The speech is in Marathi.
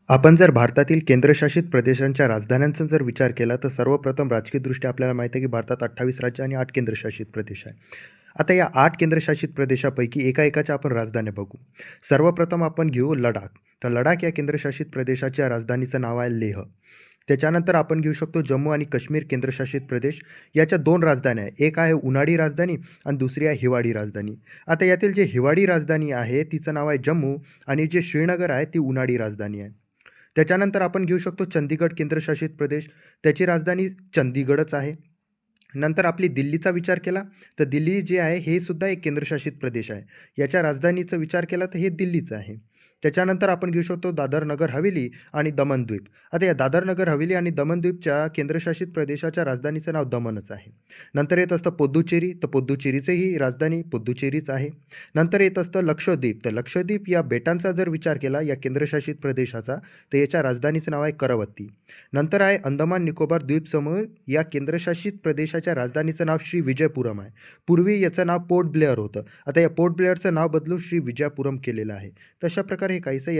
आपण जर भारतातील केंद्रशासित प्रदेशांच्या राजधान्यांचा जर विचार केला, तर सर्वप्रथम राजकीयदृष्ट्या आपल्याला माहीत आहे, की भारतात 28 राज्य आणि 8 केंद्रशासित प्रदेश आहे. आता या 8 केंद्रशासित प्रदेशापैकी एका-एकाच्या आपण राजधान्या बघू. सर्वप्रथम आपण घेऊ लडाख. तर लडाख या केंद्रशासित प्रदेशाच्या राजधानीचं नाव आहे लेह. त्याच्यानंतर आपण घेऊ शकतो जम्मू आणि काश्मीर केंद्रशासित प्रदेश. याच्या 2 राजधान्या आहे. एक आहे उन्हाळी राजधानी आणि दुसरी आहे हिवाळी राजधानी. आता यातील जे हिवाळी राजधानी आहे, तिचं नाव आहे जम्मू आणि जे श्रीनगर आहे, ती उन्हाळी राजधानी आहे. त्याच्यानंतर आपण घेऊ शकतो चंदीगड केंद्रशासित प्रदेश. त्याची राजधानी चंदीगडच आहे. नंतर आपली दिल्लीचा विचार केला, तर दिल्ली जे आहे हे सुद्धा एक केंद्रशासित प्रदेश आहे. याच्या राजधानीचा विचार केला तर हे दिल्लीचं आहे. त्याच्यानंतर आपण घेऊ शकतो दादर नगर हवेली आणि दमण-द्वीप. आता या दादर नगर हवेली आणि दमण-द्वीपच्या केंद्रशासित प्रदेशाच्या राजधानीचं नाव दमनच आहे. नंतर येत असतं पुद्दुचेरी, तर पुद्दुचेरीचीही राजधानी पुद्दुचेरीच आहे. नंतर येत असतं लक्षद्वीप, तर लक्षद्वीप या बेटांचा जर विचार केला या केंद्रशासित प्रदेशाचा, तर याच्या राजधानीचं नाव आहे करवत्ती. नंतर आहे अंदमान निकोबार द्वीपसमूह. या केंद्रशासित प्रदेशाच्या राजधानीचं नाव श्री विजयपुरम आहे. पूर्वी याचं नाव पोर्ट ब्लेअर होतं. आता या पोर्ट ब्लेअरचं नाव बदलून श्री विजयपुरम केलेलं आहे. तशा प्रकारे हे काहीसं